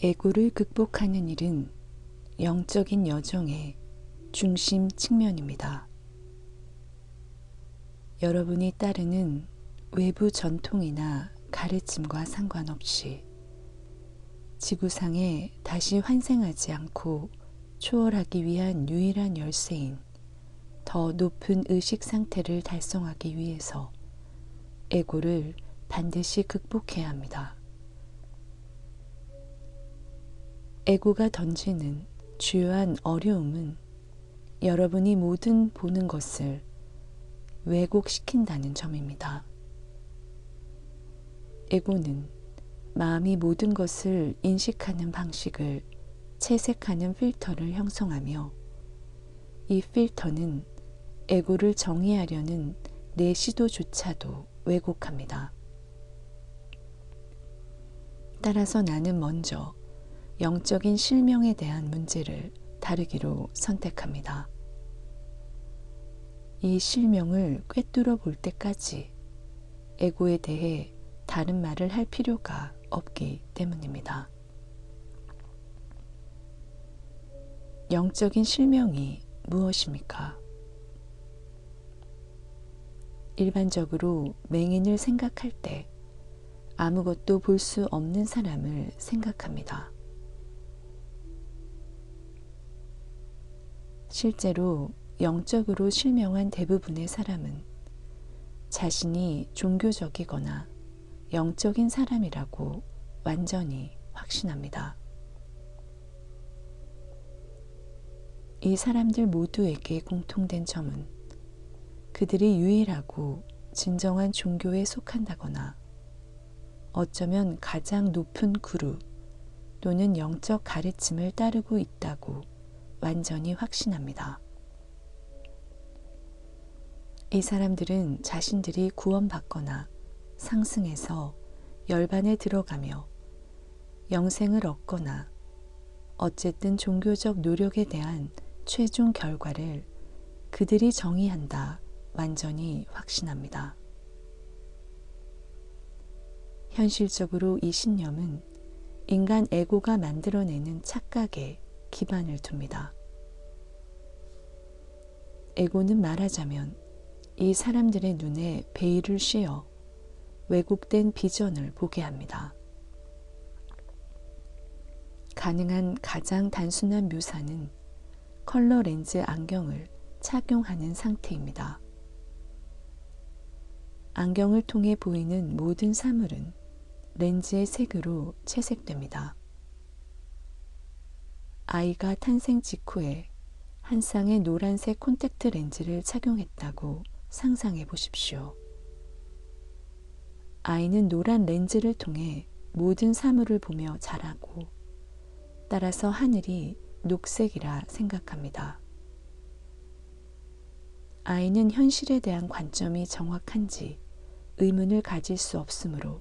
에고를 극복하는 일은 영적인 여정의 중심 측면입니다. 여러분이 따르는 외부 전통이나 가르침과 상관없이 지구상에 다시 환생하지 않고 초월하기 위한 유일한 열쇠인 더 높은 의식 상태를 달성하기 위해서 에고를 반드시 극복해야 합니다. 에고가 던지는 주요한 어려움은 여러분이 모든 보는 것을 왜곡시킨다는 점입니다. 에고는 마음이 모든 것을 인식하는 방식을 채색하는 필터를 형성하며 이 필터는 에고를 정의하려는 내 시도조차도 왜곡합니다. 따라서 나는 먼저 영적인 실명에 대한 문제를 다루기로 선택합니다. 이 실명을 꿰뚫어 볼 때까지 에고에 대해 다른 말을 할 필요가 없기 때문입니다. 영적인 실명이 무엇입니까? 일반적으로 맹인을 생각할 때 아무것도 볼 수 없는 사람을 생각합니다. 실제로 영적으로 실명한 대부분의 사람은 자신이 종교적이거나 영적인 사람이라고 완전히 확신합니다. 이 사람들 모두에게 공통된 점은 그들이 유일하고 진정한 종교에 속한다거나 어쩌면 가장 높은 구루 또는 영적 가르침을 따르고 있다고 완전히 확신합니다. 이 사람들은 자신들이 구원받거나 상승해서 열반에 들어가며 영생을 얻거나 어쨌든 종교적 노력에 대한 최종 결과를 그들이 정의한다 완전히 확신합니다. 현실적으로 이 신념은 인간 에고가 만들어내는 착각에 기반을 둡니다. 에고는 말하자면 이 사람들의 눈에 베일을 씌워 왜곡된 비전을 보게 합니다. 가능한 가장 단순한 묘사는 컬러 렌즈 안경을 착용하는 상태입니다. 안경을 통해 보이는 모든 사물은 렌즈의 색으로 채색됩니다. 아이가 탄생 직후에 한 쌍의 노란색 콘택트 렌즈를 착용했다고 상상해 보십시오. 아이는 노란 렌즈를 통해 모든 사물을 보며 자라고 따라서 하늘이 녹색이라 생각합니다. 아이는 현실에 대한 관점이 정확한지 의문을 가질 수 없으므로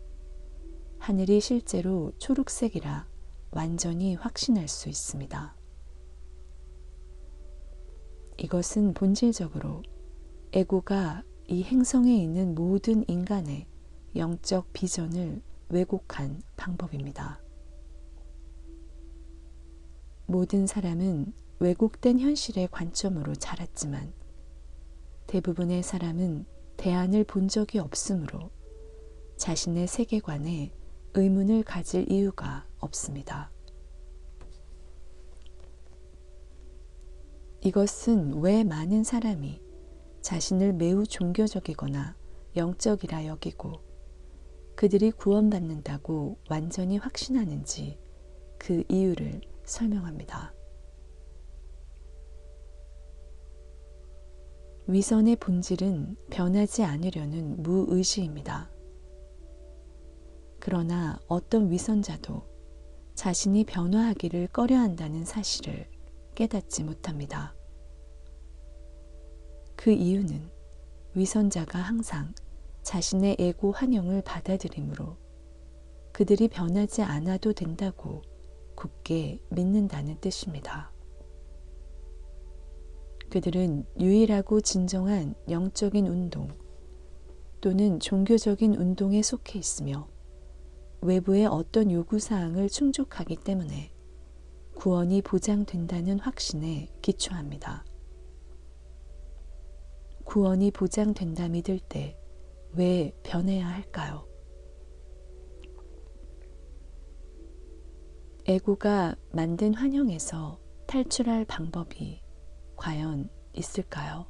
하늘이 실제로 초록색이라 완전히 확신할 수 있습니다. 이것은 본질적으로 에고가 이 행성에 있는 모든 인간의 영적 비전을 왜곡한 방법입니다. 모든 사람은 왜곡된 현실의 관점으로 자랐지만 대부분의 사람은 대안을 본 적이 없으므로 자신의 세계관에 의문을 가질 이유가 없습니다. 이것은 왜 많은 사람이 자신을 매우 종교적이거나 영적이라 여기고 그들이 구원받는다고 완전히 확신하는지 그 이유를 설명합니다. 위선의 본질은 변하지 않으려는 무의지입니다. 그러나 어떤 위선자도 자신이 변화하기를 꺼려한다는 사실을 깨닫지 못합니다. 그 이유는 위선자가 항상 자신의 에고 환영을 받아들이므로 그들이 변하지 않아도 된다고 굳게 믿는다는 뜻입니다. 그들은 유일하고 진정한 영적인 운동 또는 종교적인 운동에 속해 있으며 외부의 어떤 요구사항을 충족하기 때문에 구원이 보장된다는 확신에 기초합니다. 구원이 보장된다 믿을 때 왜 변해야 할까요? 에고가 만든 환영에서 탈출할 방법이 과연 있을까요?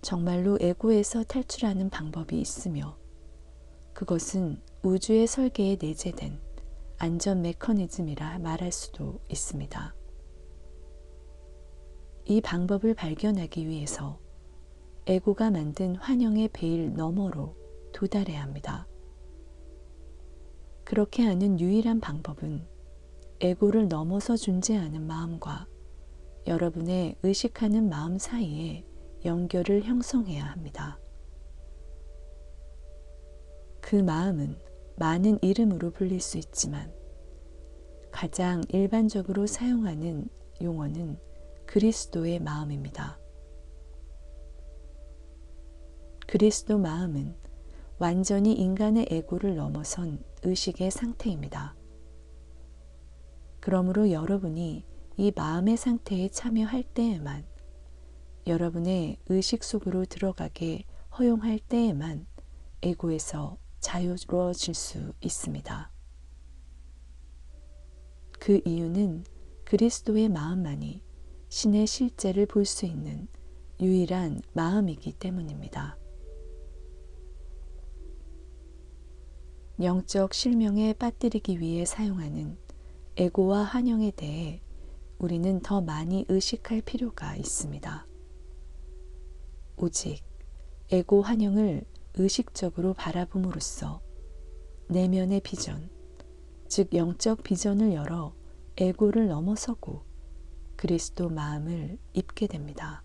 정말로 에고에서 탈출하는 방법이 있으며 그것은 우주의 설계에 내재된 안전 메커니즘이라 말할 수도 있습니다. 이 방법을 발견하기 위해서 에고가 만든 환영의 베일 너머로 도달해야 합니다. 그렇게 하는 유일한 방법은 에고를 넘어서 존재하는 마음과 여러분의 의식하는 마음 사이에 연결을 형성해야 합니다. 그 마음은 많은 이름으로 불릴 수 있지만 가장 일반적으로 사용하는 용어는 그리스도의 마음입니다. 그리스도 마음은 완전히 인간의 에고를 넘어선 의식의 상태입니다. 그러므로 여러분이 이 마음의 상태에 참여할 때에만, 여러분의 의식 속으로 들어가게 허용할 때에만 에고에서 자유로워질 수 있습니다. 그 이유는 그리스도의 마음만이 신의 실제를 볼 수 있는 유일한 마음이기 때문입니다. 영적 실명에 빠뜨리기 위해 사용하는 에고와 환영에 대해 우리는 더 많이 의식할 필요가 있습니다. 오직 에고 환영을 의식적으로 바라봄으로써 내면의 비전, 즉 영적 비전을 열어 에고를 넘어서고 그리스도 마음을 입게 됩니다.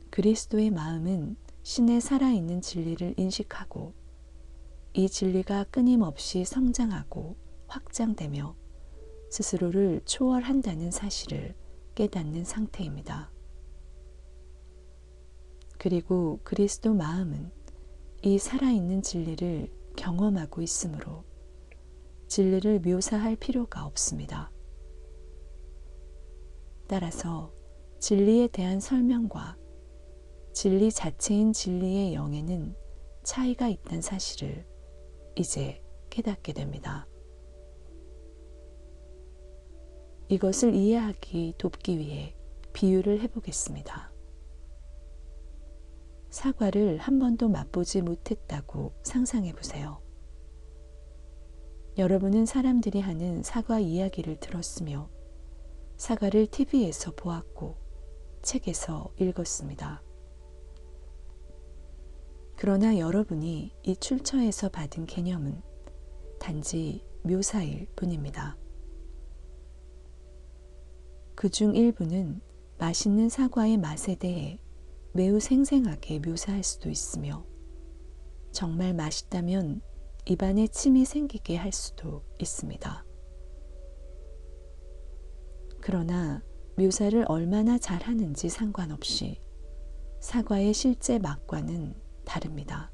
그리스도의 마음은 신의 살아있는 진리를 인식하고 이 진리가 끊임없이 성장하고 확장되며 스스로를 초월한다는 사실을 깨닫는 상태입니다. 그리고 그리스도 마음은 이 살아있는 진리를 경험하고 있으므로 진리를 묘사할 필요가 없습니다. 따라서 진리에 대한 설명과 진리 자체인 진리의 영에는 차이가 있다는 사실을 이제 깨닫게 됩니다. 이것을 이해하기 돕기 위해 비유를 해보겠습니다. 사과를 한 번도 맛보지 못했다고 상상해 보세요. 여러분은 사람들이 하는 사과 이야기를 들었으며 사과를 TV에서 보았고 책에서 읽었습니다. 그러나 여러분이 이 출처에서 받은 개념은 단지 묘사일 뿐입니다. 그중 일부는 맛있는 사과의 맛에 대해 매우 생생하게 묘사할 수도 있으며 정말 맛있다면 입안에 침이 생기게 할 수도 있습니다. 그러나 묘사를 얼마나 잘하는지 상관없이 사과의 실제 맛과는 다릅니다.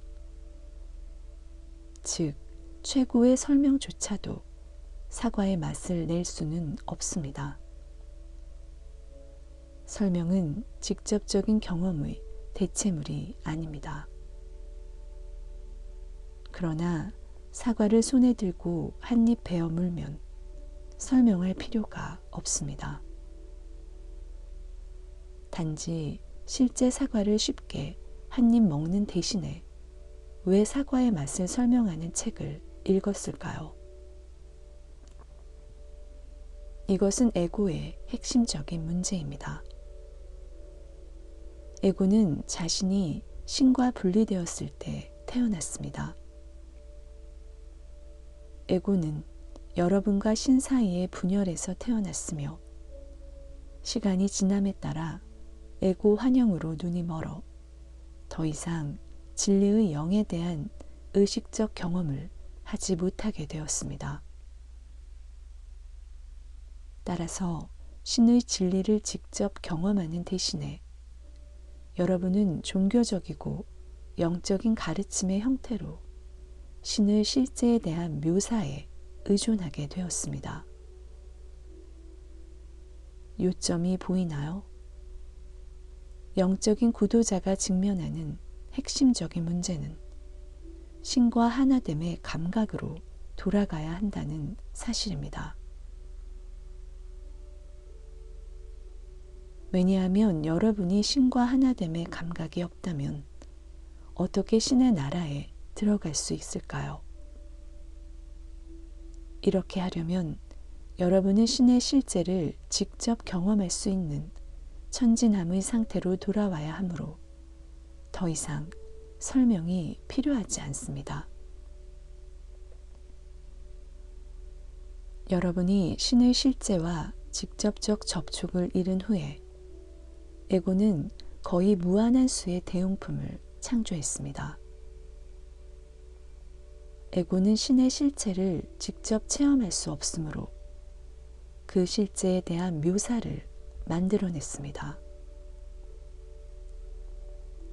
즉, 최고의 설명조차도 사과의 맛을 낼 수는 없습니다. 설명은 직접적인 경험의 대체물이 아닙니다. 그러나 사과를 손에 들고 한 입 베어 물면 설명할 필요가 없습니다. 단지 실제 사과를 쉽게 한 입 먹는 대신에 왜 사과의 맛을 설명하는 책을 읽었을까요? 이것은 에고의 핵심적인 문제입니다. 에고는 자신이 신과 분리되었을 때 태어났습니다. 에고는 여러분과 신 사이의 분열에서 태어났으며 시간이 지남에 따라 에고 환영으로 눈이 멀어 더 이상 진리의 영에 대한 의식적 경험을 하지 못하게 되었습니다. 따라서 신의 진리를 직접 경험하는 대신에 여러분은 종교적이고 영적인 가르침의 형태로 신의 실제에 대한 묘사에 의존하게 되었습니다. 요점이 보이나요? 영적인 구도자가 직면하는 핵심적인 문제는 신과 하나됨의 감각으로 돌아가야 한다는 사실입니다. 왜냐하면 여러분이 신과 하나됨의 감각이 없다면 어떻게 신의 나라에 들어갈 수 있을까요? 이렇게 하려면 여러분은 신의 실제를 직접 경험할 수 있는 천진함의 상태로 돌아와야 하므로 더 이상 설명이 필요하지 않습니다. 여러분이 신의 실제와 직접적 접촉을 잃은 후에 에고는 거의 무한한 수의 대용품을 창조했습니다. 에고는 신의 실체를 직접 체험할 수 없으므로 그 실제에 대한 묘사를 만들어냈습니다.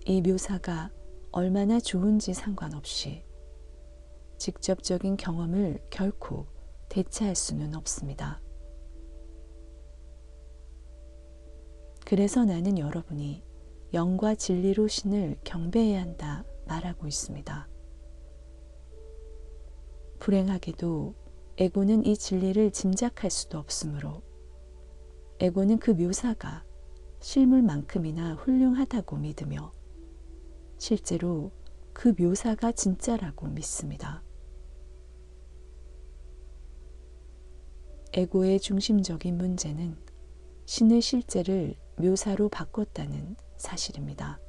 이 묘사가 얼마나 좋은지 상관없이 직접적인 경험을 결코 대체할 수는 없습니다. 그래서 나는 여러분이 영과 진리로 신을 경배해야 한다 말하고 있습니다. 불행하게도 에고는 이 진리를 짐작할 수도 없으므로 에고는 그 묘사가 실물만큼이나 훌륭하다고 믿으며 실제로 그 묘사가 진짜라고 믿습니다. 에고의 중심적인 문제는 신의 실제를 묘사로 바꿨다는 사실입니다.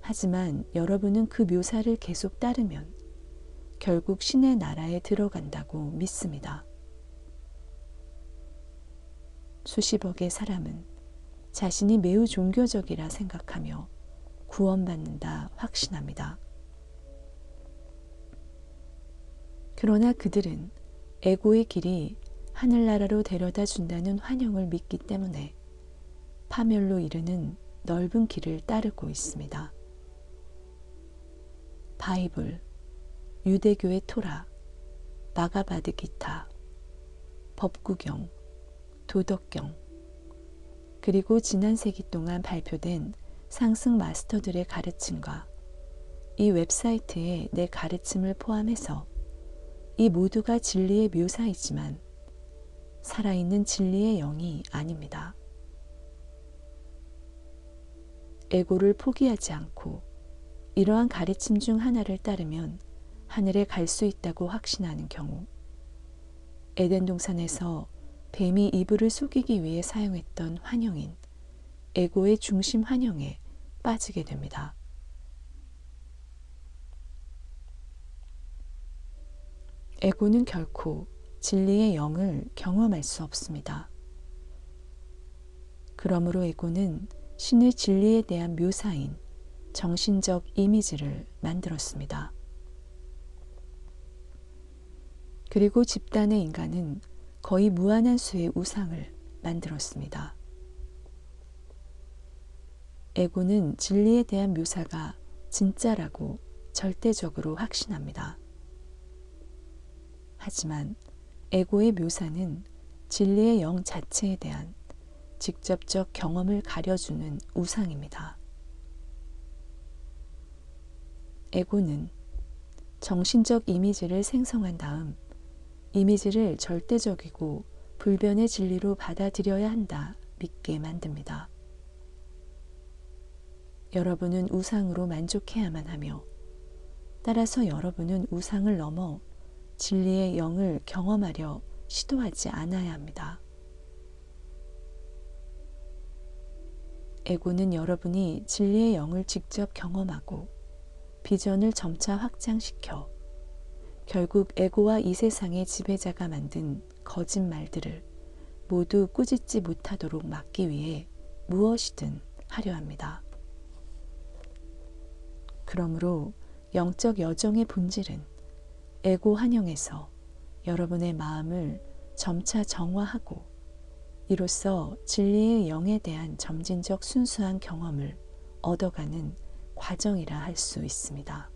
하지만 여러분은 그 묘사를 계속 따르면 결국 신의 나라에 들어간다고 믿습니다. 수십억의 사람은 자신이 매우 종교적이라 생각하며 구원받는다 확신합니다. 그러나 그들은 에고의 길이 하늘나라로 데려다 준다는 환영을 믿기 때문에 파멸로 이르는 넓은 길을 따르고 있습니다. 바이블, 유대교의 토라, 바가바드기타, 법구경, 도덕경, 그리고 지난 세기 동안 발표된 상승 마스터들의 가르침과 이 웹사이트에 내 가르침을 포함해서 이 모두가 진리의 묘사이지만 살아있는 진리의 영이 아닙니다. 에고를 포기하지 않고 이러한 가르침 중 하나를 따르면 하늘에 갈 수 있다고 확신하는 경우 에덴 동산에서 뱀이 이브를 속이기 위해 사용했던 환영인 에고의 중심 환영에 빠지게 됩니다. 에고는 결코 진리의 영을 경험할 수 없습니다. 그러므로 에고는 신의 진리에 대한 묘사인 정신적 이미지를 만들었습니다. 그리고 집단의 인간은 거의 무한한 수의 우상을 만들었습니다. 에고는 진리에 대한 묘사가 진짜라고 절대적으로 확신합니다. 하지만 에고의 묘사는 진리의 영 자체에 대한 직접적 경험을 가려주는 우상입니다. 에고는 정신적 이미지를 생성한 다음 이미지를 절대적이고 불변의 진리로 받아들여야 한다 믿게 만듭니다. 여러분은 우상으로 만족해야만 하며 따라서 여러분은 우상을 넘어 진리의 영을 경험하려 시도하지 않아야 합니다. 에고는 여러분이 진리의 영을 직접 경험하고 비전을 점차 확장시켜 결국 에고와 이 세상의 지배자가 만든 거짓말들을 모두 꾸짖지 못하도록 막기 위해 무엇이든 하려 합니다. 그러므로 영적 여정의 본질은 에고 환영에서 여러분의 마음을 점차 정화하고 이로써 진리의 영에 대한 점진적 순수한 경험을 얻어가는 과정이라 할 수 있습니다.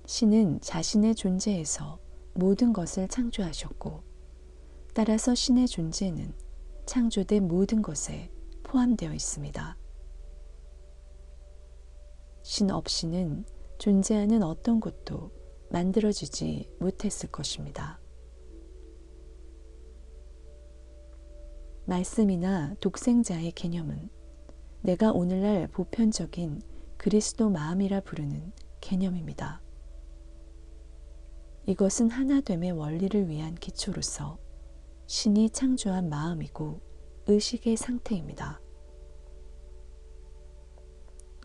신은 자신의 존재에서 모든 것을 창조하셨고, 따라서 신의 존재는 창조된 모든 것에 포함되어 있습니다. 신 없이는 존재하는 어떤 것도 만들어지지 못했을 것입니다. 말씀이나 독생자의 개념은 내가 오늘날 보편적인 그리스도 마음이라 부르는 개념입니다. 이것은 하나됨의 원리를 위한 기초로서 신이 창조한 마음이고 의식의 상태입니다.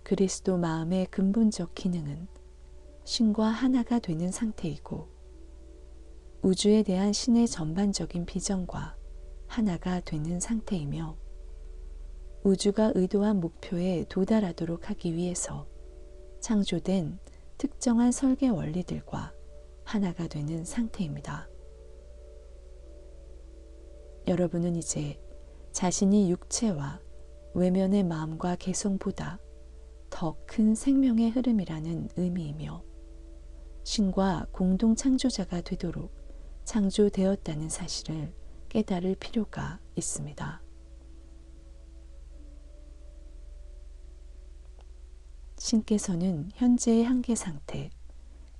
그리스도 마음의 근본적 기능은 신과 하나가 되는 상태이고, 우주에 대한 신의 전반적인 비전과 하나가 되는 상태이며, 우주가 의도한 목표에 도달하도록 하기 위해서 창조된 특정한 설계 원리들과 하나가 되는 상태입니다. 여러분은 이제 자신이 육체와 외면의 마음과 개성보다 더 큰 생명의 흐름이라는 의미이며, 신과 공동 창조자가 되도록 창조되었다는 사실을 깨달을 필요가 있습니다. 신께서는 현재의 한계 상태,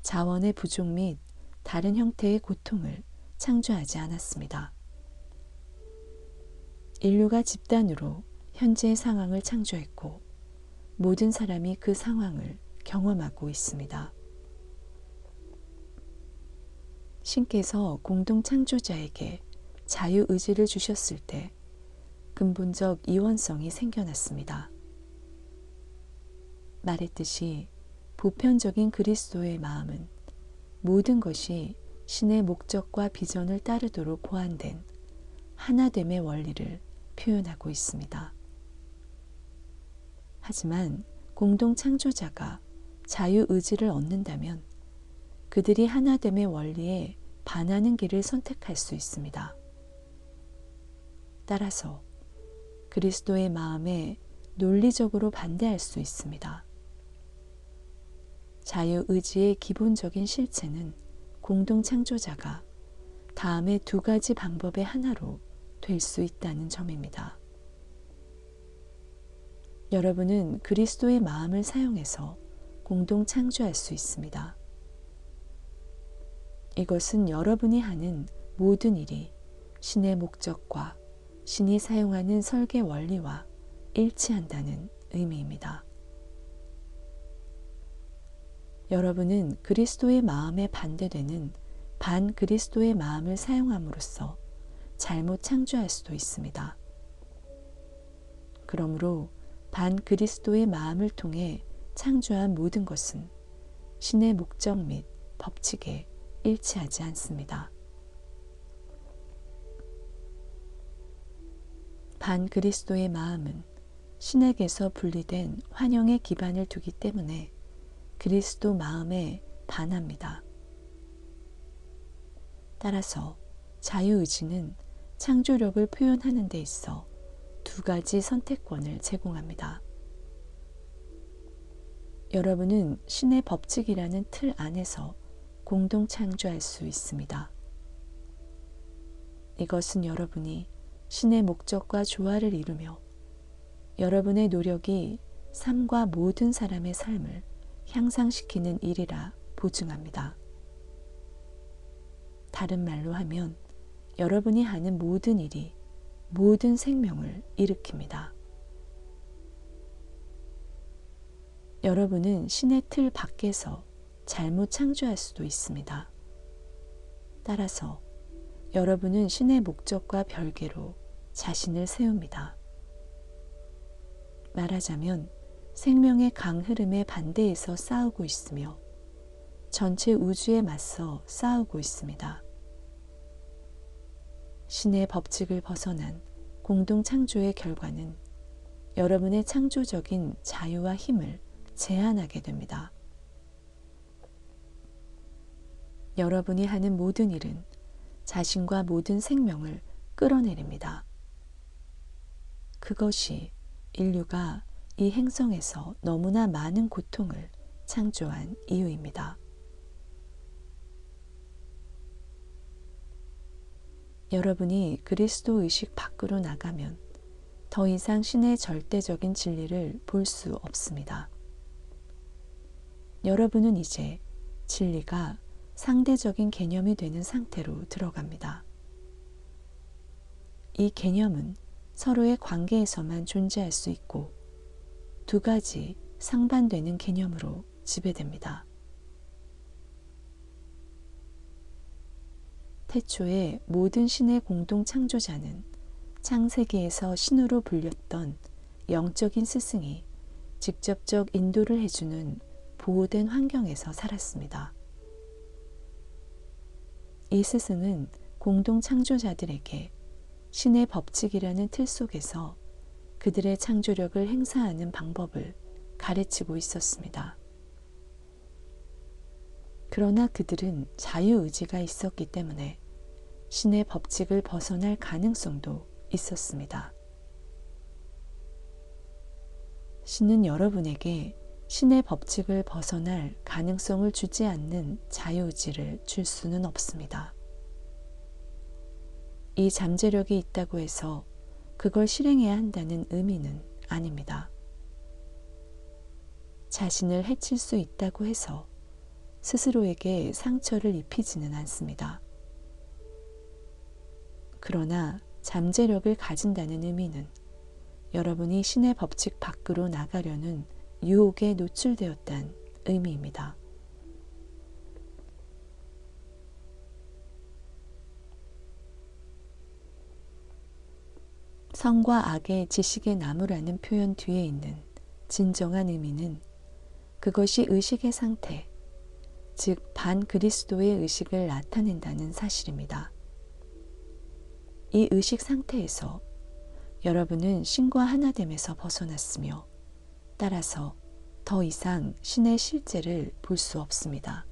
자원의 부족 및 다른 형태의 고통을 창조하지 않았습니다. 인류가 집단으로 현재의 상황을 창조했고, 모든 사람이 그 상황을 경험하고 있습니다. 신께서 공동 창조자에게 자유의지를 주셨을 때 근본적 이원성이 생겨났습니다. 말했듯이 보편적인 그리스도의 마음은 모든 것이 신의 목적과 비전을 따르도록 고안된 하나됨의 원리를 표현하고 있습니다. 하지만 공동 창조자가 자유의지를 얻는다면 그들이 하나됨의 원리에 반하는 길을 선택할 수 있습니다. 따라서 그리스도의 마음에 논리적으로 반대할 수 있습니다. 자유의지의 기본적인 실체는 공동 창조자가 다음의 두 가지 방법의 하나로 될 수 있다는 점입니다. 여러분은 그리스도의 마음을 사용해서 공동 창조할 수 있습니다. 이것은 여러분이 하는 모든 일이 신의 목적과 신이 사용하는 설계 원리와 일치한다는 의미입니다. 여러분은 그리스도의 마음에 반대되는 반 그리스도의 마음을 사용함으로써 잘못 창조할 수도 있습니다. 그러므로 반 그리스도의 마음을 통해 창조한 모든 것은 신의 목적 및 법칙에 일치하지 않습니다. 반 그리스도의 마음은 신에게서 분리된 환영의 기반을 두기 때문에 그리스도 마음에 반합니다. 따라서 자유의지는 창조력을 표현하는 데 있어 두 가지 선택권을 제공합니다. 여러분은 신의 법칙이라는 틀 안에서 공동 창조할 수 있습니다. 이것은 여러분이 신의 목적과 조화를 이루며 여러분의 노력이 삶과 모든 사람의 삶을 향상시키는 일이라 보증합니다. 다른 말로 하면 여러분이 하는 모든 일이 모든 생명을 일으킵니다. 여러분은 신의 틀 밖에서 잘못 창조할 수도 있습니다. 따라서 여러분은 신의 목적과 별개로 자신을 세웁니다. 말하자면 생명의 강 흐름의 반대에서 싸우고 있으며 전체 우주에 맞서 싸우고 있습니다. 신의 법칙을 벗어난 공동 창조의 결과는 여러분의 창조적인 자유와 힘을 제한하게 됩니다. 여러분이 하는 모든 일은 자신과 모든 생명을 끌어내립니다. 그것이 인류가 이 행성에서 너무나 많은 고통을 창조한 이유입니다. 여러분이 그리스도 의식 밖으로 나가면 더 이상 신의 절대적인 진리를 볼 수 없습니다. 여러분은 이제 진리가 상대적인 개념이 되는 상태로 들어갑니다. 이 개념은 서로의 관계에서만 존재할 수 있고 두 가지 상반되는 개념으로 지배됩니다. 태초에 모든 신의 공동 창조자는 창세기에서 신으로 불렸던 영적인 스승이 직접적 인도를 해주는 보호된 환경에서 살았습니다. 이 스승은 공동 창조자들에게 신의 법칙이라는 틀 속에서 그들의 창조력을 행사하는 방법을 가르치고 있었습니다. 그러나 그들은 자유의지가 있었기 때문에 신의 법칙을 벗어날 가능성도 있었습니다. 신은 여러분에게 신의 법칙을 벗어날 가능성을 주지 않는 자유의지를 줄 수는 없습니다. 이 잠재력이 있다고 해서 그걸 실행해야 한다는 의미는 아닙니다. 자신을 해칠 수 있다고 해서 스스로에게 상처를 입히지는 않습니다. 그러나 잠재력을 가진다는 의미는 여러분이 신의 법칙 밖으로 나가려는 유혹에 노출되었다는 의미입니다. 선과 악의 지식의 나무라는 표현 뒤에 있는 진정한 의미는 그것이 의식의 상태, 즉 반그리스도의 의식을 나타낸다는 사실입니다. 이 의식 상태에서 여러분은 신과 하나됨에서 벗어났으며 따라서 더 이상 신의 실제를 볼 수 없습니다.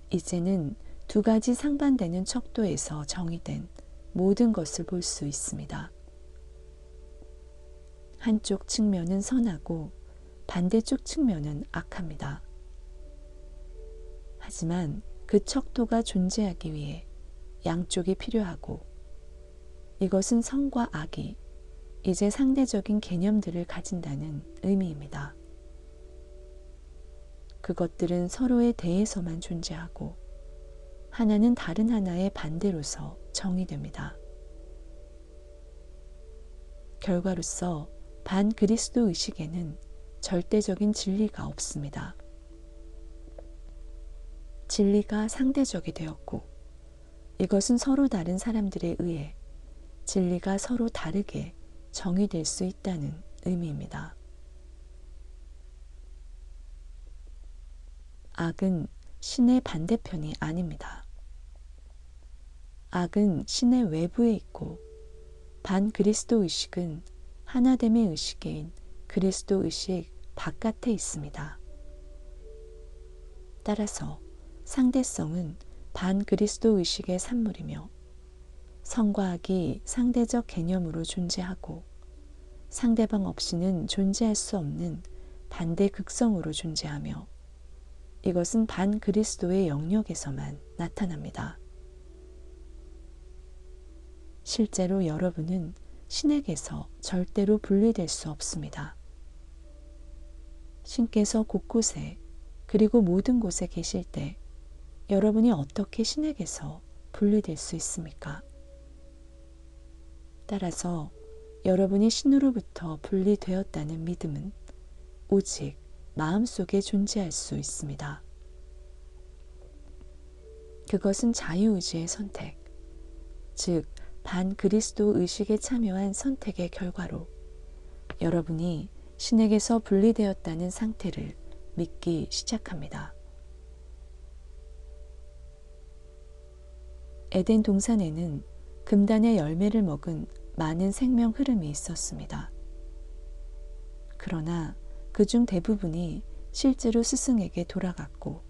이제는 두 가지 상반되는 척도에서 정의된 모든 것을 볼 수 있습니다. 한쪽 측면은 선하고 반대쪽 측면은 악합니다. 하지만 그 척도가 존재하기 위해 양쪽이 필요하고 이것은 선과 악이 이제 상대적인 개념들을 가진다는 의미입니다. 그것들은 서로에 대해서만 존재하고 하나는 다른 하나의 반대로서 정의됩니다. 결과로서 반그리스도 의식에는 절대적인 진리가 없습니다. 진리가 상대적이 되었고 이것은 서로 다른 사람들에 의해 진리가 서로 다르게 정의될 수 있다는 의미입니다. 악은 신의 반대편이 아닙니다. 악은 신의 외부에 있고 반그리스도 의식은 하나됨의 의식인 그리스도 의식 바깥에 있습니다. 따라서 상대성은 반그리스도 의식의 산물이며 선과 악이 상대적 개념으로 존재하고 상대방 없이는 존재할 수 없는 반대 극성으로 존재하며 이것은 반그리스도의 영역에서만 나타납니다. 실제로 여러분은 신에게서 절대로 분리될 수 없습니다. 신께서 곳곳에 그리고 모든 곳에 계실 때 여러분이 어떻게 신에게서 분리될 수 있습니까? 따라서 여러분이 신으로부터 분리되었다는 믿음은 오직 마음속에 존재할 수 있습니다. 그것은 자유의지의 선택, 즉 반그리스도 의식에 참여한 선택의 결과로 여러분이 신에게서 분리되었다는 상태를 믿기 시작합니다. 에덴 동산에는 금단의 열매를 먹은 많은 생명 흐름이 있었습니다. 그러나 그중 대부분이 실제로 스승에게 돌아갔고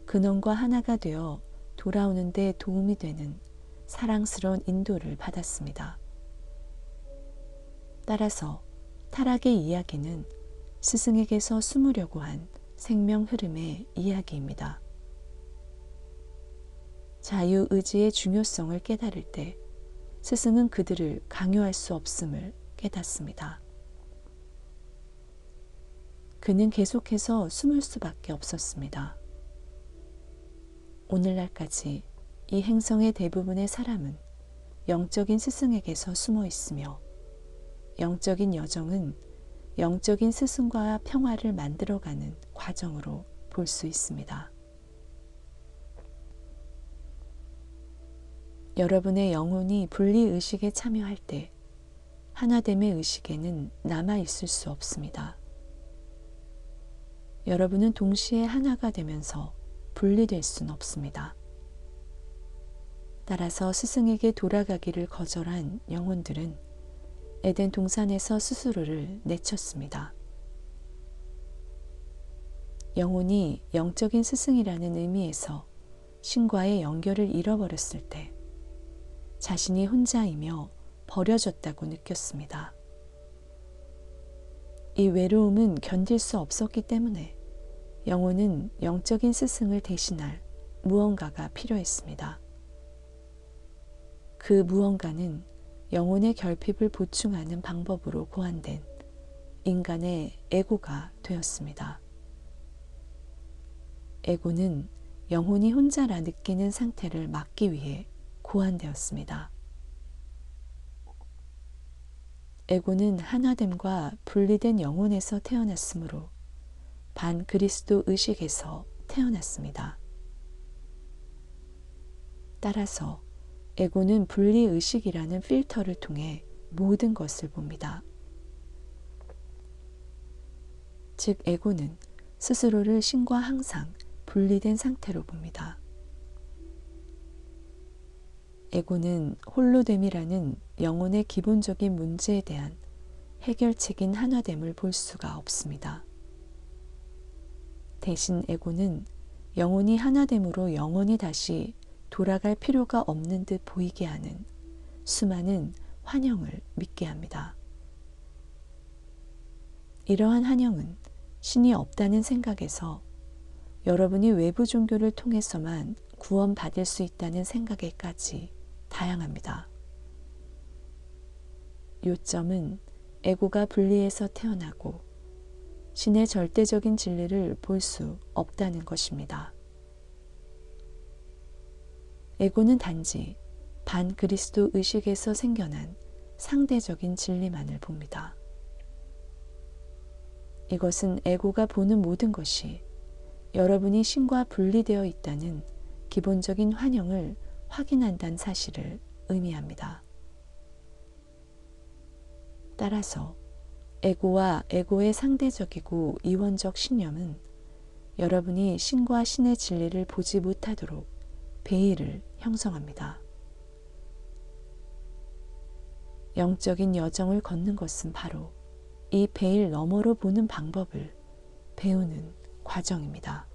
근원과 하나가 되어 돌아오는 데 도움이 되는 사랑스러운 인도를 받았습니다. 따라서 타락의 이야기는 스승에게서 숨으려고 한 생명 흐름의 이야기입니다. 자유의지의 중요성을 깨달을 때 스승은 그들을 강요할 수 없음을 깨닫습니다. 그는 계속해서 숨을 수밖에 없었습니다. 오늘날까지 이 행성의 대부분의 사람은 영적인 스승에게서 숨어 있으며 영적인 여정은 영적인 스승과 평화를 만들어가는 과정으로 볼 수 있습니다. 여러분의 영혼이 분리의식에 참여할 때 하나됨의 의식에는 남아있을 수 없습니다. 여러분은 동시에 하나가 되면서 분리될 수는 없습니다. 따라서 스승에게 돌아가기를 거절한 영혼들은 에덴 동산에서 스스로를 내쳤습니다. 영혼이 영적인 스승이라는 의미에서 신과의 연결을 잃어버렸을 때 자신이 혼자이며 버려졌다고 느꼈습니다. 이 외로움은 견딜 수 없었기 때문에 영혼은 영적인 스승을 대신할 무언가가 필요했습니다. 그 무언가는 영혼의 결핍을 보충하는 방법으로 고안된 인간의 에고가 되었습니다. 에고는 영혼이 혼자라 느끼는 상태를 막기 위해 고안되었습니다. 에고는 하나됨과 분리된 영혼에서 태어났으므로 반그리스도 의식에서 태어났습니다. 따라서 에고는 분리의식이라는 필터를 통해 모든 것을 봅니다. 즉 에고는 스스로를 신과 항상 분리된 상태로 봅니다. 에고는 홀로됨이라는 영혼의 기본적인 문제에 대한 해결책인 하나됨을 볼 수가 없습니다. 대신 에고는 영혼이 하나됨으로 영원히 다시 돌아갈 필요가 없는 듯 보이게 하는 수많은 환영을 믿게 합니다. 이러한 환영은 신이 없다는 생각에서 여러분이 외부 종교를 통해서만 구원받을 수 있다는 생각에까지 다양합니다. 요점은 에고가 분리해서 태어나고 신의 절대적인 진리를 볼 수 없다는 것입니다. 에고는 단지 반그리스도 의식에서 생겨난 상대적인 진리만을 봅니다. 이것은 에고가 보는 모든 것이 여러분이 신과 분리되어 있다는 기본적인 환영을 확인한다는 사실을 의미합니다. 따라서 에고와 에고의 상대적이고 이원적 신념은 여러분이 신과 신의 진리를 보지 못하도록 베일을 형성합니다. 영적인 여정을 걷는 것은 바로 이 베일 너머로 보는 방법을 배우는 과정입니다.